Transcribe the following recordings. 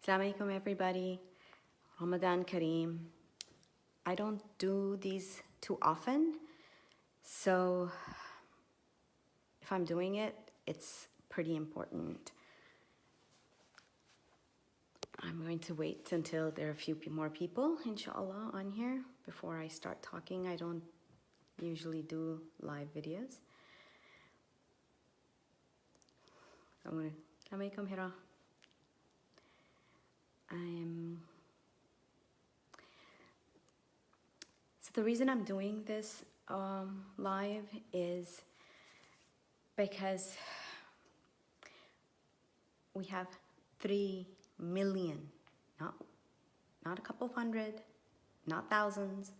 Assalamu alaikum everybody. Ramadan Kareem. I don't do these too often, so if I'm doing it, it's pretty important. I'm going to wait until there are a few more people, inshallah, on here before I start talking. I don't usually do live videos. Assalamu alaikum, Hera. So the reason I'm doing this live is because we have 3 million, not a couple of hundred, not thousands,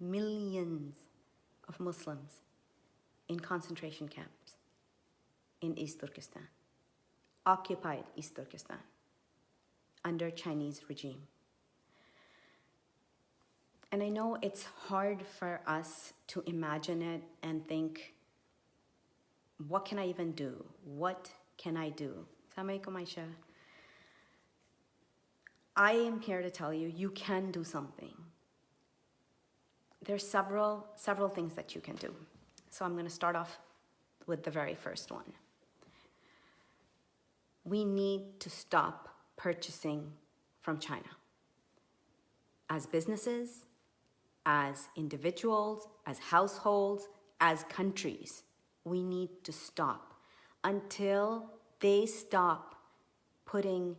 millions of Muslims in concentration camps in East Turkestan, occupied East Turkestan, under Chinese regime. And I know it's hard for us to imagine it and think, what can I even do? What can I do? Assalamu alaikum, Aisha. I am here to tell you, you can do something. There's several things that you can do. So I'm going to start off with the very first one. We need to stop purchasing from China. As businesses, as individuals, as households, as countries, we need to stop until they stop putting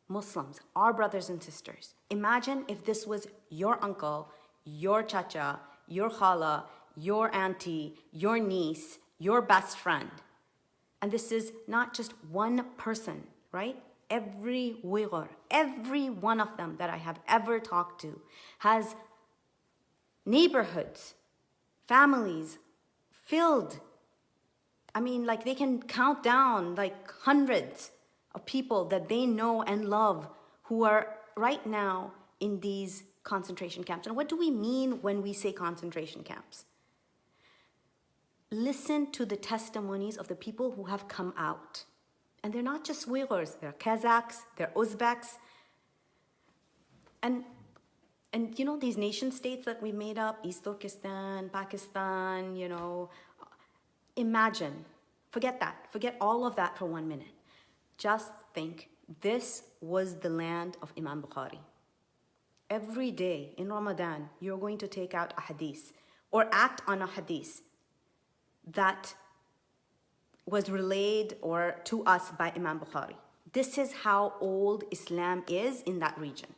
Muslims, our brothers and sisters. Imagine if this was your uncle, your chacha, your khala, your auntie, your niece, your best friend. And this is not just one person, right? Every Uyghur, every one of them that I have ever talked to has neighborhoods, families filled. I mean, like they can count down like hundreds of people that they know and love who are right now in these concentration camps. And what do we mean when we say concentration camps? Listen to the testimonies of the people who have come out. And they're not just Uyghurs, they're Kazakhs, they're Uzbeks. And you know, these nation states that we made up, East Turkestan, Pakistan, you know, imagine, forget that, forget all of that for 1 minute. Just think, this was the land of Imam Bukhari. Every day in Ramadan, you're going to take out a hadith or act on a hadith that was relayed or to us by Imam Bukhari. This is how old Islam is in that region.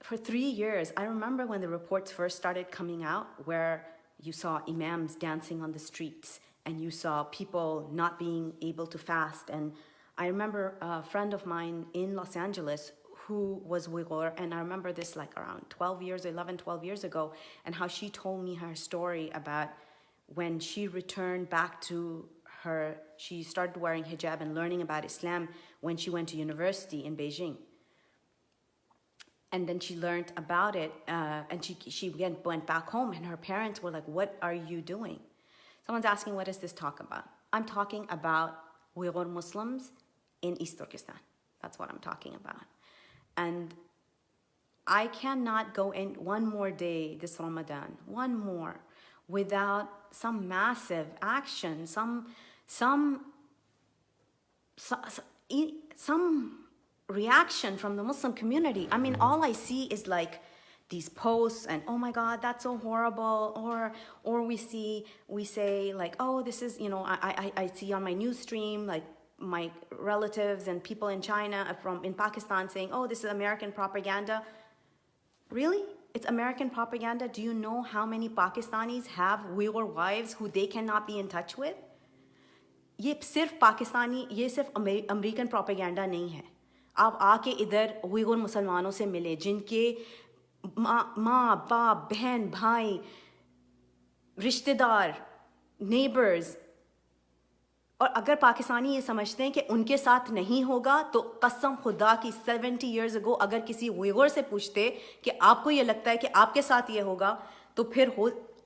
For 3 years, I remember when the reports first started coming out where you saw imams dancing on the streets and you saw people not being able to fast. And I remember a friend of mine in Los Angeles who was Uyghur, and I remember this like around 12 years ago, and how she told me her story about when she returned back to she started wearing hijab and learning about Islam when she went to university in Beijing. And then she learned about it, and she went back home, and her parents were like, what are you doing? Someone's asking, what does this talk about? I'm talking about Uyghur Muslims in East Turkestan. That's what I'm talking about. And I cannot go in one more day this Ramadan, one more, without some massive action, some reaction from the Muslim community. I mean, all I see is like these posts and, oh my God, that's so horrible. Or we say like, oh, this is, you know, I see on my news stream, like my relatives and people in China in Pakistan saying, oh, this is American propaganda. Really? It's American propaganda? Do you know how many Pakistanis have Uyghur wives who they cannot be in touch with? ये सिर्फ पाकिस्तानी, ये सिर्फ American propaganda नहीं है. आप आके इधर Uyghur मुसलमानों से मिले जिनके माँ बाप बहन भाई रिश्तेदार नेबर्स, और अगर पाकिस्तानी ये समझते हैं कि उनके साथ नहीं होगा, तो कसम खुदा की 70 years ago अगर किसी उइगुर से पूछते कि आपको ये लगता है कि आपके साथ ये होगा, तो फिर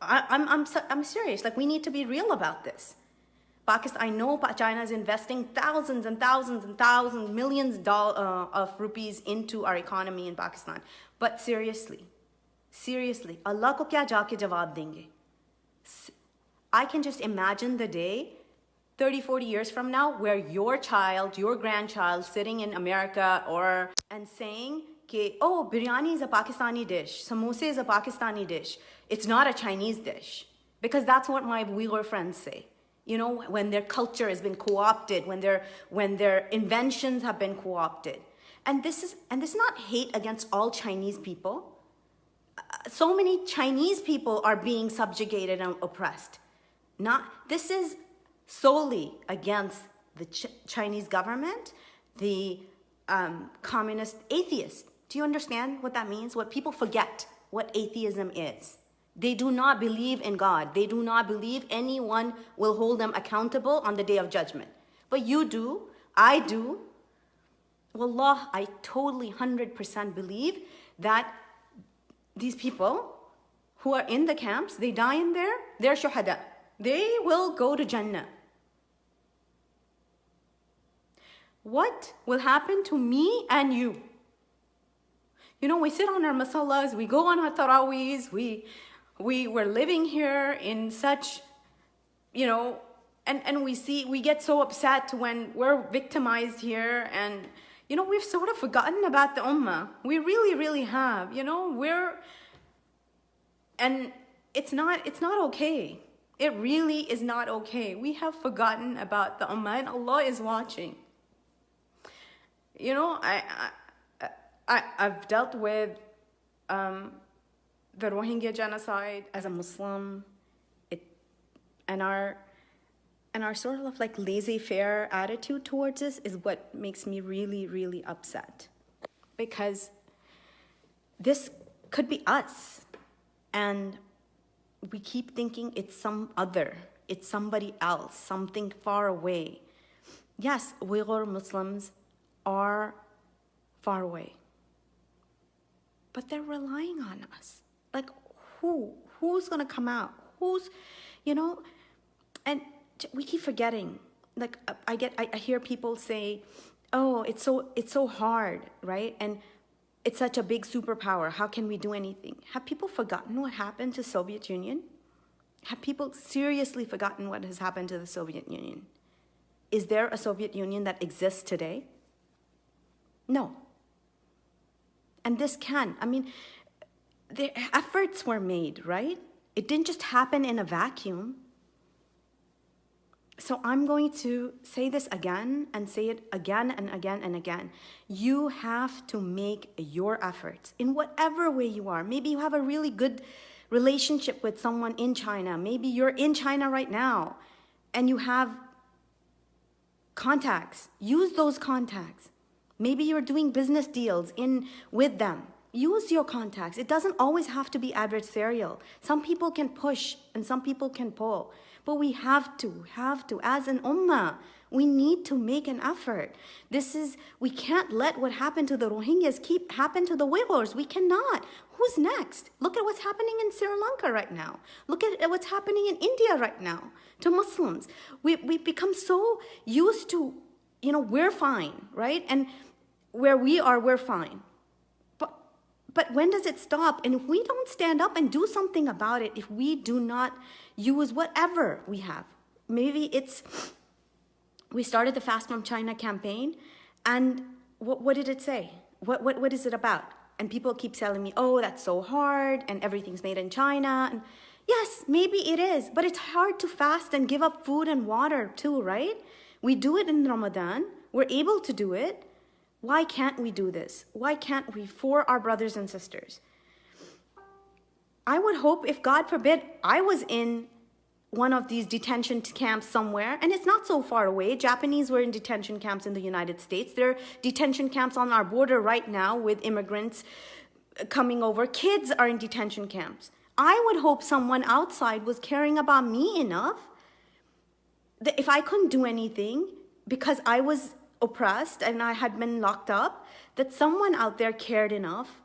I'm serious. Like, we need to be real about this. Pakistan, I know China is investing thousands and thousands and thousands, millions of rupees into our economy in Pakistan. But seriously, Allah ko kya jaake jawab denge? I can just imagine the day 30, 40 years from now where your child, your grandchild sitting in America and saying, oh, biryani is a Pakistani dish, samosa is a Pakistani dish, it's not a Chinese dish. Because that's what my Uyghur friends say. You know, when their culture has been co-opted, when their inventions have been co-opted. And this is not hate against all Chinese people. So many Chinese people are being subjugated and oppressed. This is solely against the Chinese government, the communist atheists. Do you understand what that means? What people forget what atheism is. They do not believe in God. They do not believe anyone will hold them accountable on the day of judgment. But you do. I do. Wallah, I totally 100% believe that these people who are in the camps, they die in there, they're shuhada. They will go to Jannah. What will happen to me and you? You know, we sit on our masallas, we go on our taraweehs, we were living here in such, you know, and we get so upset when we're victimized here, and, you know, we've sort of forgotten about the ummah. We really, really have, you know, and it's not okay. It really is not okay. We have forgotten about the ummah, and Allah is watching. You know, I've dealt with the Rohingya genocide as a Muslim, and our sort of like laissez-faire attitude towards this is what makes me really, really upset. Because this could be us, and we keep thinking it's some other, it's somebody else, something far away. Yes, Uyghur Muslims are far away, but they're relying on us. Like, who's gonna come out? Who's, you know, and we keep forgetting. Like, I hear people say, oh, it's so hard, right? And it's such a big superpower. How can we do anything? Have people forgotten what happened to Soviet Union? Have people seriously forgotten what has happened to the Soviet Union? Is there a Soviet Union that exists today? No. And this I mean, the efforts were made, right? It didn't just happen in a vacuum. So I'm going to say this again and say it again and again and again. You have to make your efforts in whatever way you are. Maybe you have a really good relationship with someone in China. Maybe you're in China right now and you have contacts. Use those contacts. Maybe you're doing business deals with them. Use your contacts. It doesn't always have to be adversarial. Some people can push and some people can pull. But we have to, as an ummah, we need to make an effort. We can't let what happened to the Rohingyas keep happen to the Uyghurs. We cannot. Who's next? Look at what's happening in Sri Lanka right now. Look at what's happening in India right now to Muslims. We've become so used to, you know, we're fine, right? And where we are, we're fine. But when does it stop? And if we don't stand up and do something about it, if we do not use whatever we have, maybe we started the Fast from China campaign, and what did it say? What is it about? And people keep telling me, oh, that's so hard, and everything's made in China. And yes, maybe it is, but it's hard to fast and give up food and water too, right? We do it in Ramadan. We're able to do it. Why can't we do this? Why can't we for our brothers and sisters? I would hope, if God forbid, I was in one of these detention camps somewhere, and it's not so far away. Japanese were in detention camps in the United States. There are detention camps on our border right now with immigrants coming over. Kids are in detention camps. I would hope someone outside was caring about me enough that if I couldn't do anything because I was oppressed and I had been locked up, that someone out there cared enough.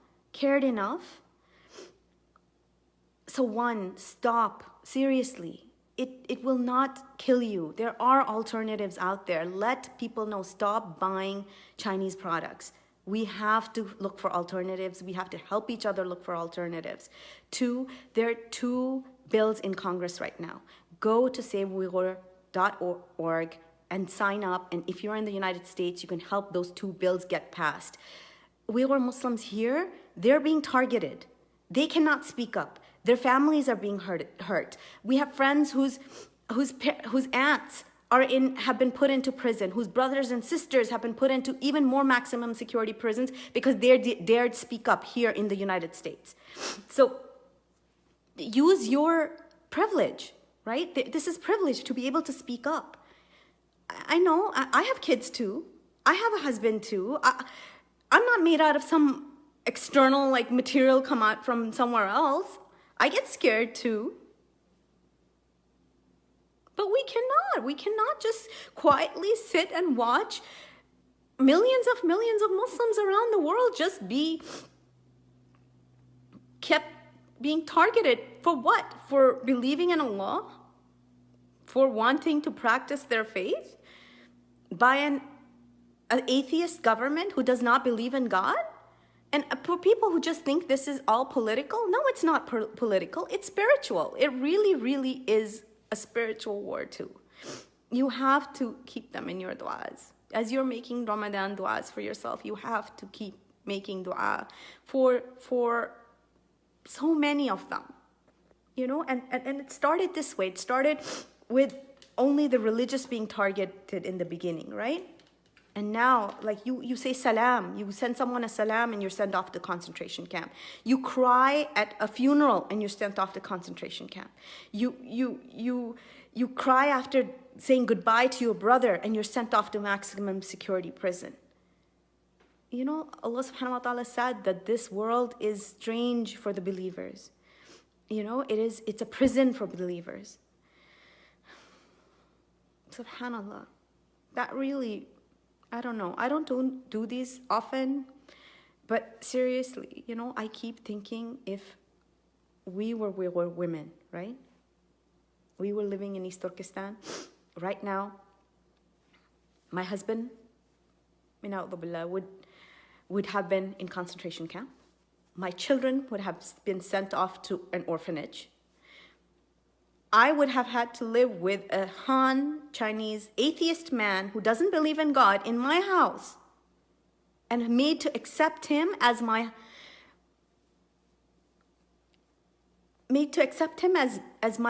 So one, stop, seriously, it will not kill you. There are alternatives out there. Let people know, stop buying Chinese products. We have to look for alternatives. We have to help each other look for alternatives. Two, there are two bills in Congress right now. Go to SaveUyghur.org and sign up. And if you're in the United States, you can help those two bills get passed. Uyghur Muslims here, they're being targeted. They cannot speak up. Their families are being hurt. We have friends whose aunts have been put into prison, whose brothers and sisters have been put into even more maximum security prisons because they dared speak up here in the United States. So use your privilege, right? This is privilege to be able to speak up. I know, I have kids too. I have a husband too. I'm not made out of some external like material come out from somewhere else. I get scared too. But we cannot just quietly sit and watch millions of Muslims around the world just be kept being targeted for what? For believing in Allah? For wanting to practice their faith? By an atheist government who does not believe in God? And for people who just think this is all political, no, it's not political, it's spiritual. It really, really is a spiritual war too. You have to keep them in your du'as. As you're making Ramadan du'as for yourself, you have to keep making du'a for so many of them. You know, and it started this way. It started with only the religious being targeted in the beginning, right? And now, like you say salam, you send someone a salam and you're sent off to concentration camp. You cry at a funeral and you're sent off to concentration camp. You cry after saying goodbye to your brother and you're sent off to maximum security prison. You know, Allah subhanahu wa ta'ala said that this world is strange for the believers. You know, it's a prison for believers. Subhanallah. That really, I don't know. I don't do these often, but seriously, you know, I keep thinking if we were women, right? We were living in East Turkestan. Right now, my husband, would have been in concentration camp. My children would have been sent off to an orphanage. I would have had to live with a Han Chinese atheist man who doesn't believe in God in my house and made to accept him as my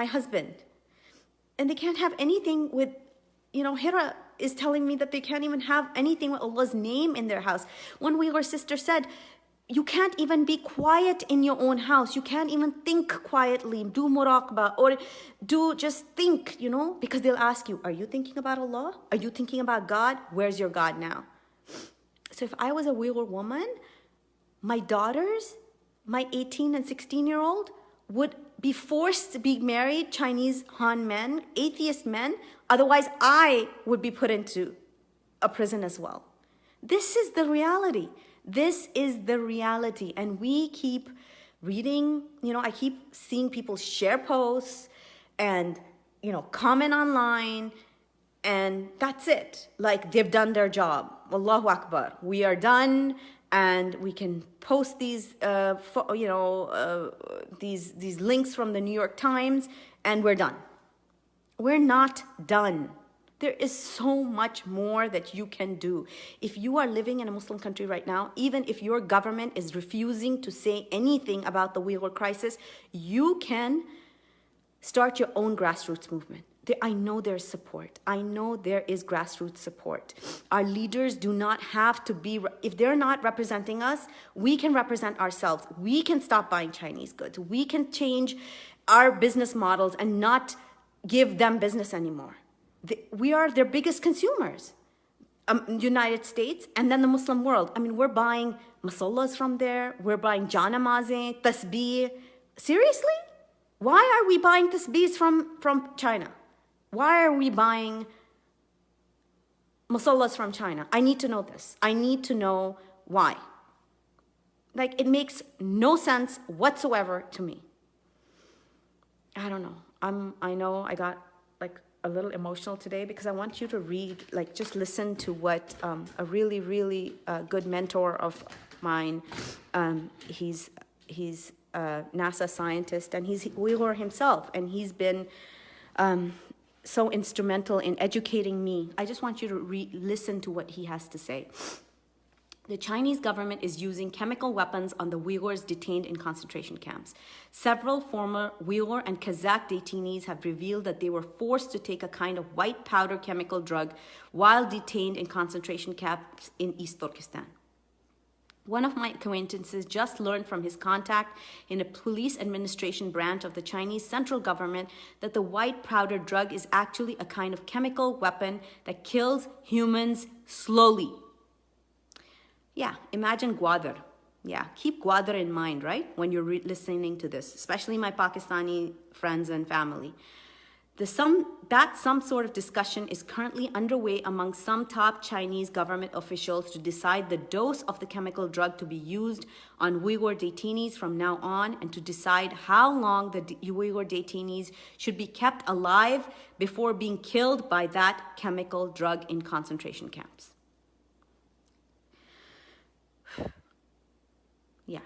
husband. And they can't have anything with, you know, Hera is telling me that they can't even have anything with Allah's name in their house. One Uyghur sister said, you can't even be quiet in your own house. You can't even think quietly, do muraqbah, or just think, you know, because they'll ask you, are you thinking about Allah? Are you thinking about God? Where's your God now? So if I was a Uyghur woman, my daughters, my 18 and 16-year-old would be forced to be married Chinese Han men, atheist men. Otherwise, I would be put into a prison as well. This is the reality. This is the reality. And we keep reading, you know, I keep seeing people share posts and, you know, comment online, and that's it. Like they've done their job. Allahu Akbar. We are done, and we can post these, these links from the New York Times, and we're done. We're not done. There is so much more that you can do. If you are living in a Muslim country right now, even if your government is refusing to say anything about the Uyghur crisis, you can start your own grassroots movement. I know there's support. I know there is grassroots support. Our leaders do not have to be, if they're not representing us, we can represent ourselves. We can stop buying Chinese goods. We can change our business models and not give them business anymore. We are their biggest consumers, United States, and then the Muslim world. I mean, we're buying masallas from there. We're buying janamaze, tasbih. Seriously? Why are we buying tasbihs from China? Why are we buying masallas from China? I need to know this. I need to know why. Like, it makes no sense whatsoever to me. I don't know. I know I got like a little emotional today because I want you to read, like just listen to what a really, really good mentor of mine, he's a NASA scientist and he's Uyghur himself, and he's been so instrumental in educating me. I just want you to listen to what he has to say. The Chinese government is using chemical weapons on the Uyghurs detained in concentration camps. Several former Uyghur and Kazakh detainees have revealed that they were forced to take a kind of white powder chemical drug while detained in concentration camps in East Turkestan. One of my acquaintances just learned from his contact in a police administration branch of the Chinese central government that the white powder drug is actually a kind of chemical weapon that kills humans slowly. Yeah, imagine Gwadar. Yeah, keep Gwadar in mind, right? When you're listening to this, especially my Pakistani friends and family. Some sort of discussion is currently underway among some top Chinese government officials to decide the dose of the chemical drug to be used on Uyghur detainees from now on, and to decide how long the Uyghur detainees should be kept alive before being killed by that chemical drug in concentration camps. Yeah,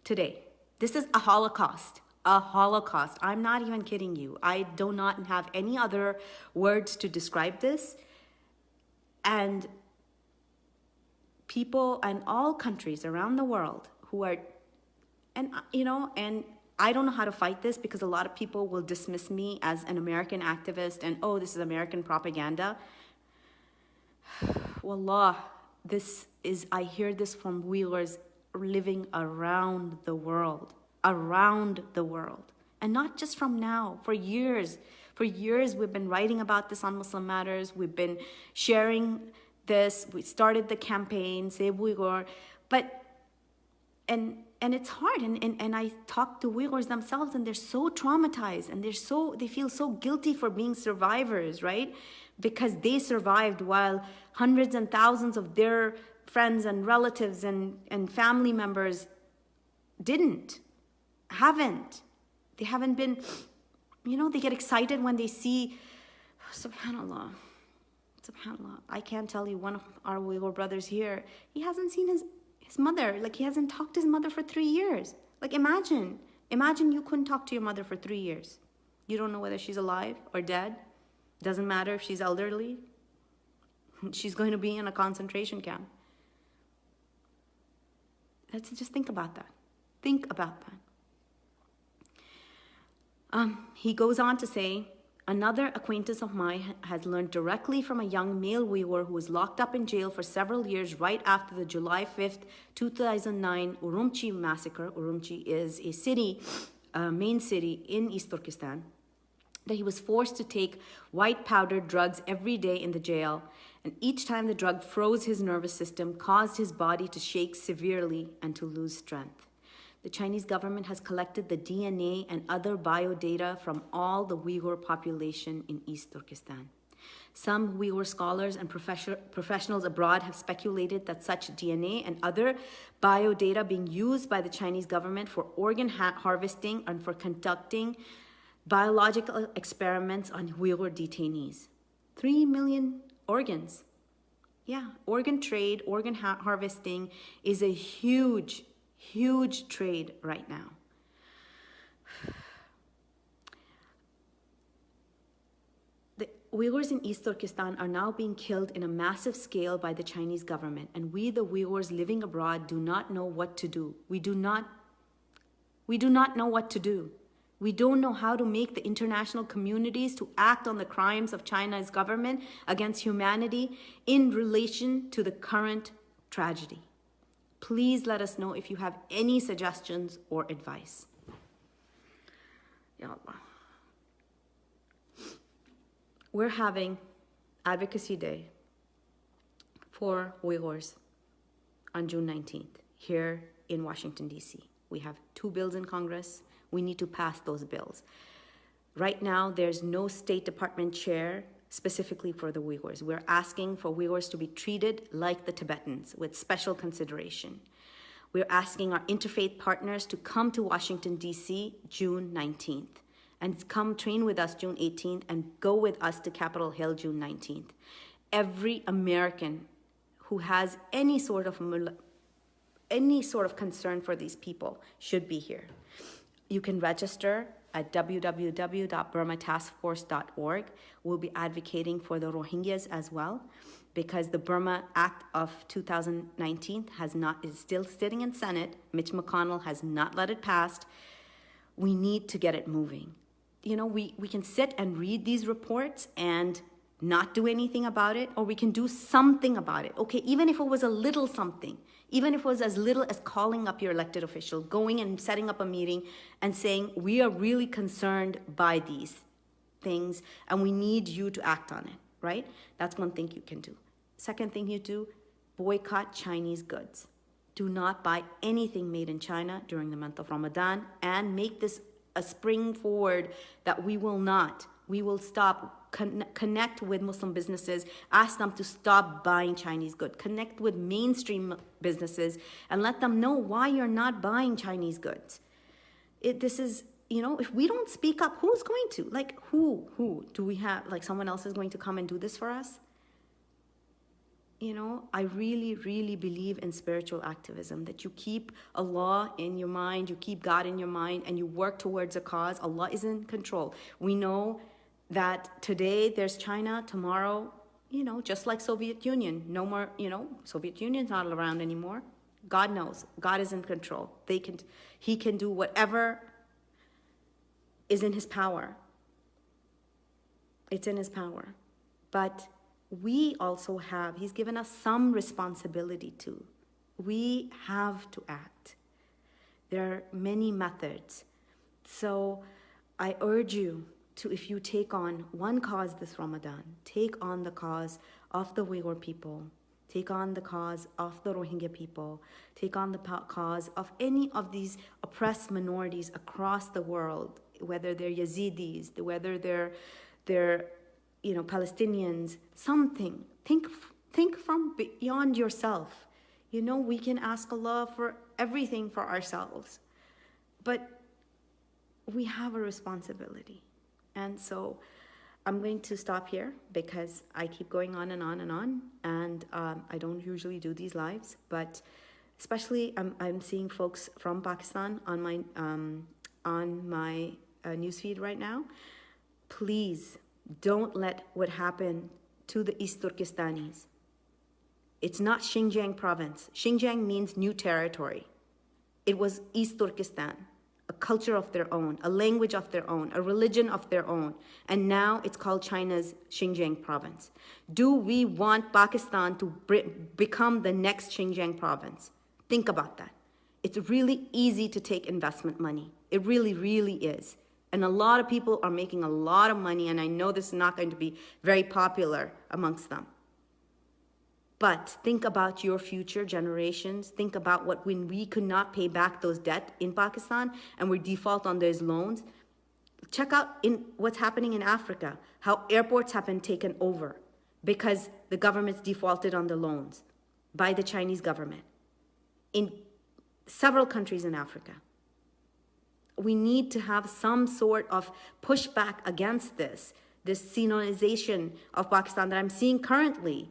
today. This is a Holocaust. A Holocaust. I'm not even kidding you. I do not have any other words to describe this. And people in all countries around the world who are, and I don't know how to fight this because a lot of people will dismiss me as an American activist and, oh, this is American propaganda. Wallah, I hear this from Uyghurs living around the world, and not just from now, for years. For years, we've been writing about this on Muslim Matters. We've been sharing this. We started the campaign, Save Uyghur, and it's hard. And I talk to Uyghurs themselves, and they're so traumatized, and they feel so guilty for being survivors, right? Because they survived while hundreds and thousands of their friends and relatives and family members haven't. They haven't been, they get excited when they see, subhanAllah. I can't tell you, one of our Uyghur brothers here, he hasn't seen his mother. Like, he hasn't talked to his mother for 3 years. Like, imagine you couldn't talk to your mother for 3 years. You don't know whether she's alive or dead. Doesn't matter if she's elderly. She's going to be in a concentration camp. Let's just think about that. He goes on to say, another acquaintance of mine has learned directly from a young male Uyghur who was locked up in jail for several years right after the July 5th, 2009 Urumqi massacre. Urumqi is a city, main city in East Turkestan, that he was forced to take white powdered drugs every day in the jail. And each time the drug froze his nervous system, caused his body to shake severely and to lose strength. The Chinese government has collected the DNA and other biodata from all the Uyghur population in East Turkestan. Some Uyghur scholars and professionals abroad have speculated that such DNA and other biodata being used by the Chinese government for organ harvesting and for conducting biological experiments on Uyghur detainees. 3 million organs. Yeah, organ trade, organ harvesting is a huge trade right now. The Uyghurs in East Turkestan are now being killed in a massive scale by the Chinese government, and we, the Uyghurs living abroad, do not know what to do. We do not know what to do. We don't know how to make the international communities to act on the crimes of China's government against humanity in relation to the current tragedy. Please let us know if you have any suggestions or advice. Ya Allah. We're having Advocacy Day for Uyghurs on June 19th here in Washington, D.C. We have 2 bills in Congress. We need to pass those bills. Right now, there's no State Department chair specifically for the Uyghurs. We're asking for Uyghurs to be treated like the Tibetans with special consideration. We're asking our interfaith partners to come to Washington, D.C. June 19th and come train with us June 18th and go with us to Capitol Hill June 19th. Every American who has any sort of concern for these people should be here. You can register at www.burmataskforce.org. We'll be advocating for the Rohingyas as well, because the Burma Act of 2019 is still sitting in Senate. Mitch McConnell has not let it pass. We need to get it moving. You know, we can sit and read these reports and not do anything about it, or we can do something about it. Okay, even if it was a little something, even if it was as little as calling up your elected official, going and setting up a meeting and saying, we are really concerned by these things and we need you to act on it, right? That's one thing you can do. Second thing you do, boycott Chinese goods. Do not buy anything made in China during the month of Ramadan, and make this a spring forward that we will stop. Connect with Muslim businesses, ask them to stop buying Chinese goods. Connect with mainstream businesses and let them know why you're not buying Chinese goods. This is, you know, if we don't speak up, who's going to? Like, who do we have? Like, someone else is going to come and do this for us? You know, I really, really believe in spiritual activism, that you keep Allah in your mind, you keep God in your mind, and you work towards a cause. Allah is in control. We know that today there's China, tomorrow, you know, just like Soviet Union, no more, you know, Soviet Union's not around anymore. God knows, God is in control. He can do whatever is in his power. It's in his power. But we also have, he's given us some responsibility too. We have to act. There are many methods. So I urge you to, if you take on one cause this Ramadan, take on the cause of the Uyghur people, take on the cause of the Rohingya people, take on the cause of any of these oppressed minorities across the world, whether they're Yazidis, whether they're you know, Palestinians, something. Think from beyond yourself. You know, we can ask Allah for everything for ourselves, but we have a responsibility. And so I'm going to stop here because I keep going on and on and on, and I don't usually do these lives, but especially I'm seeing folks from Pakistan on my newsfeed right now. Please don't let what happened to the East Turkestanis. It's not Xinjiang province. Xinjiang means new territory. It was East Turkestan, a culture of their own, a language of their own, a religion of their own, and now it's called China's Xinjiang province. Do we want Pakistan to become the next Xinjiang province? Think about that. It's really easy to take investment money. It really, really is. And a lot of people are making a lot of money, and I know this is not going to be very popular amongst them. But think about your future generations. Think about when we could not pay back those debt in Pakistan and we default on those loans. Check out what's happening in Africa, how airports have been taken over because the government's defaulted on the loans by the Chinese government in several countries in Africa. We need to have some sort of pushback against this Sinonization of Pakistan that I'm seeing currently.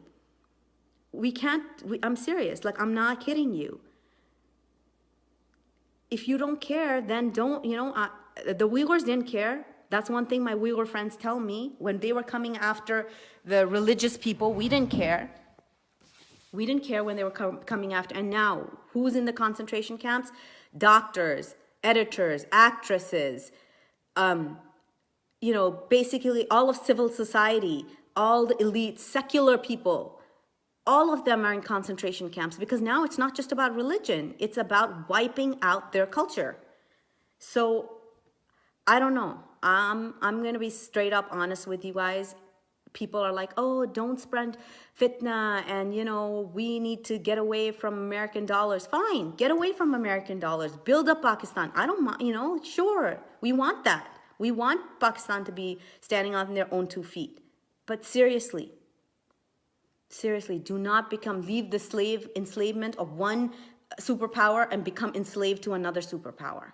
I'm serious, like, I'm not kidding you. If you don't care, then don't, the Uyghurs didn't care. That's one thing my Uyghur friends tell me. When they were coming after the religious people, we didn't care. We didn't care when they were coming after. And now, who's in the concentration camps? Doctors, editors, actresses, basically all of civil society, all the elites, secular people. All of them are in concentration camps because now it's not just about religion. It's about wiping out their culture. So I don't know. I'm going to be straight up honest with you guys. People are like, oh, don't spread fitna and, we need to get away from American dollars. Fine, get away from American dollars. Build up Pakistan. I don't mind, sure. We want that. We want Pakistan to be standing on their own 2 feet. But seriously, do not leave the enslavement of one superpower and become enslaved to another superpower.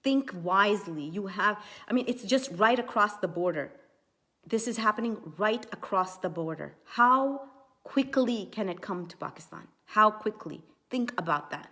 think wisely. You have, I mean, it's just right across the border. This is happening right across the border. How quickly can it come to Pakistan? How quickly? Think about that.